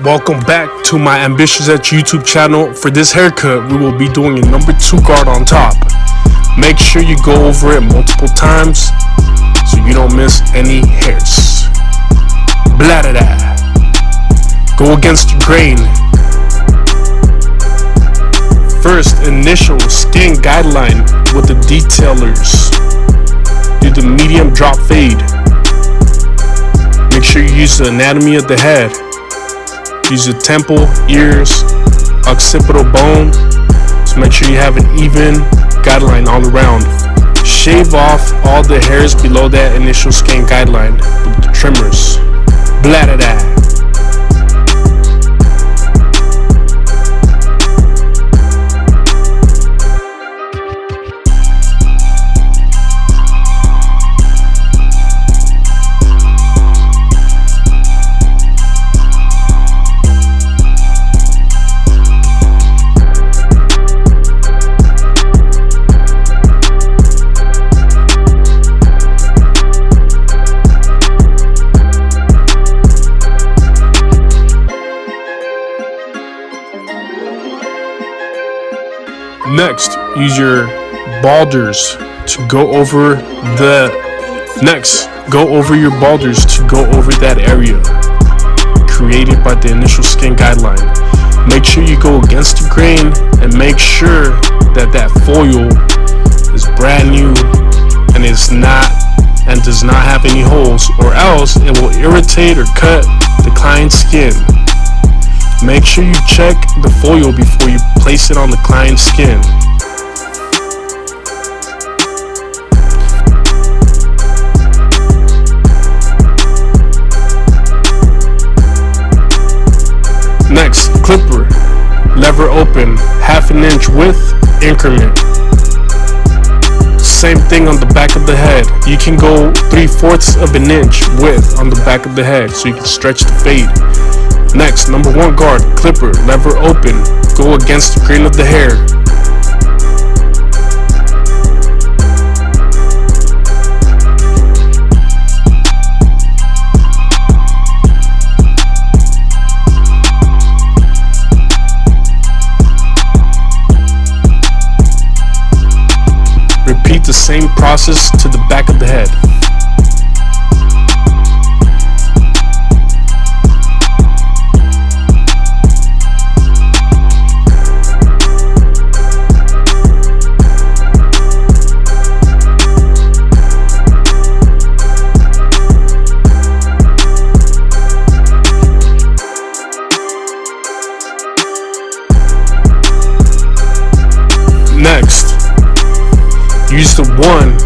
Welcome back to my AmbitiousEdge YouTube channel. For this haircut, we will be doing a number 2 guard on top. Make sure you go over it multiple times so you don't miss any hairs. Blah da da. Go against the grain. First, initial skin guideline with the detailers. Do the medium drop fade. Make sure you use the anatomy of the head. Use the temple, ears, occipital bone. So make sure you have an even guideline all around. Shave off all the hairs below that initial skin guideline with the trimmers. Blah da da. Next, use your balders to go over your balders to go over that area created by the initial skin guideline. Make sure you go against the grain and make sure that foil is brand new and does not have any holes, or else it will irritate or cut the client's skin. Make sure you check the foil before you place it on the client's skin. Next, clipper, lever open, 1/2 inch width increment. Same thing on the back of the head. You can go 3/4 of an inch width on the back of the head so you can stretch the fade. Next, number 1 guard, clipper, lever open, go against the grain of the hair. Repeat the same process to the back of the head. Next, use the 1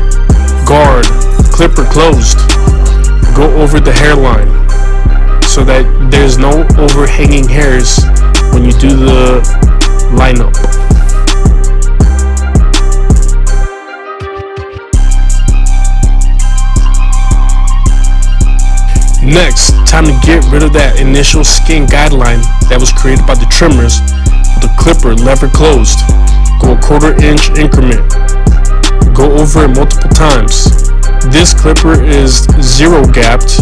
guard, clipper closed. Go over the hairline so that there's no overhanging hairs when you do the lineup. Next, time to get rid of that initial skin guideline that was created by the trimmers. The clipper lever closed. Go 1/4 inch increment. Go over it multiple times. This clipper is 0 gapped,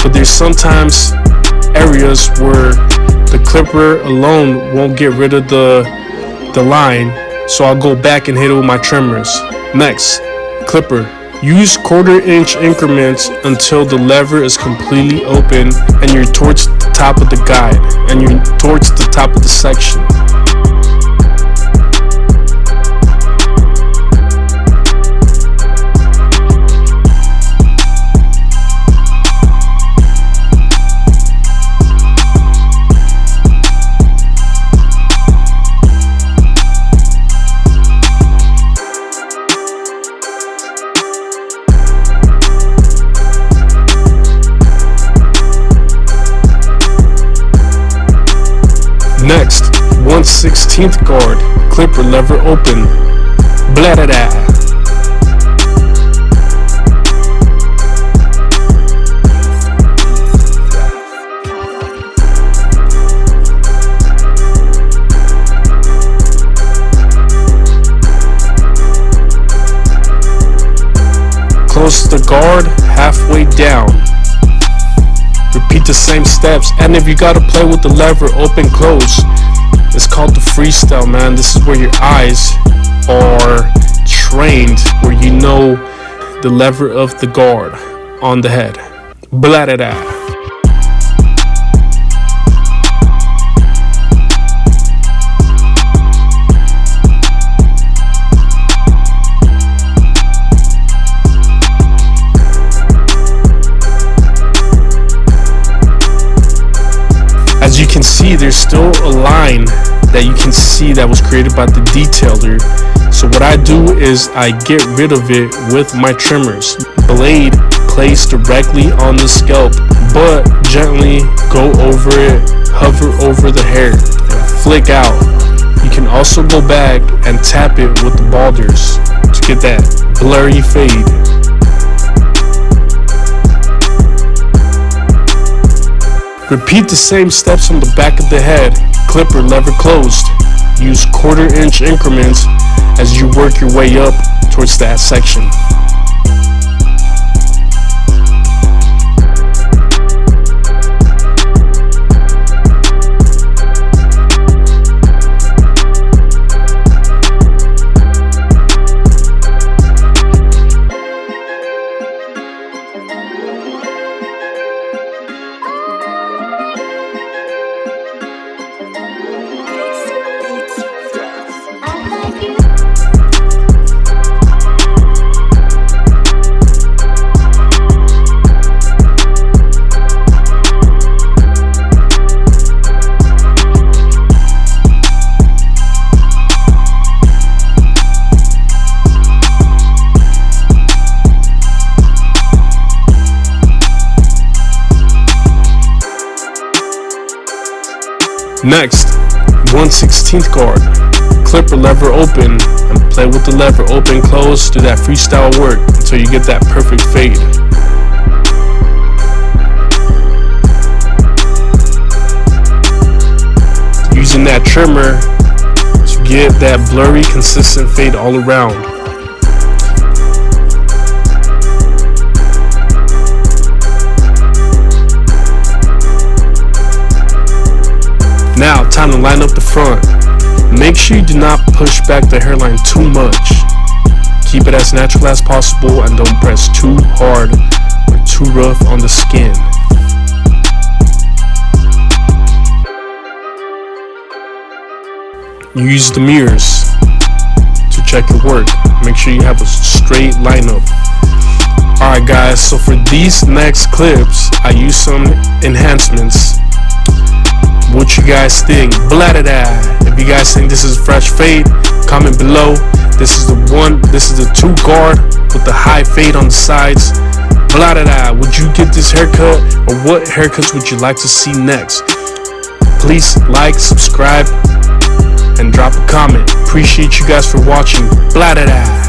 but there's sometimes areas where the clipper alone won't get rid of the line, so I'll go back and hit it with my trimmers. Next, clipper. Use 1/4 inch increments until the lever is completely open and you're towards the top of the guide and you're towards the top of the section. Next, 1/16 guard, clipper lever open. Blah da da. Close the guard halfway down. Repeat the same steps, and if you gotta play with the lever, open, close. It's called the freestyle, man. This is where your eyes are trained, where you know the lever of the guard on the head. Blah-da-da. As you can see, there's still a line that you can see that was created by the detailer. So what I do is I get rid of it with my trimmers. Blade placed directly on the scalp, but gently go over it, hover over the hair, and flick out. You can also go back and tap it with the balders to get that blurry fade. Repeat the same steps on the back of the head. Clipper lever closed. Use 1/4 inch increments as you work your way up towards that section. Next, 1/16 guard. Clipper lever open and play with the lever open, close. Do that freestyle work until you get that perfect fade. Using that trimmer to get that blurry, consistent fade all around. Now, time to line up the front. Make sure you do not push back the hairline too much. Keep it as natural as possible and don't press too hard or too rough on the skin. Use the mirrors to check your work. Make sure you have a straight lineup. Alright guys, so for these next clips, I use some enhancements. What you guys think? Blah-da-da. If you guys think this is a fresh fade, comment below. This is the 2 guard with the high fade on the sides. Blah-da-da. Would you get this haircut, or what haircuts would you like to see next? Please like, subscribe, and drop a comment. Appreciate you guys for watching. Blah-da-da.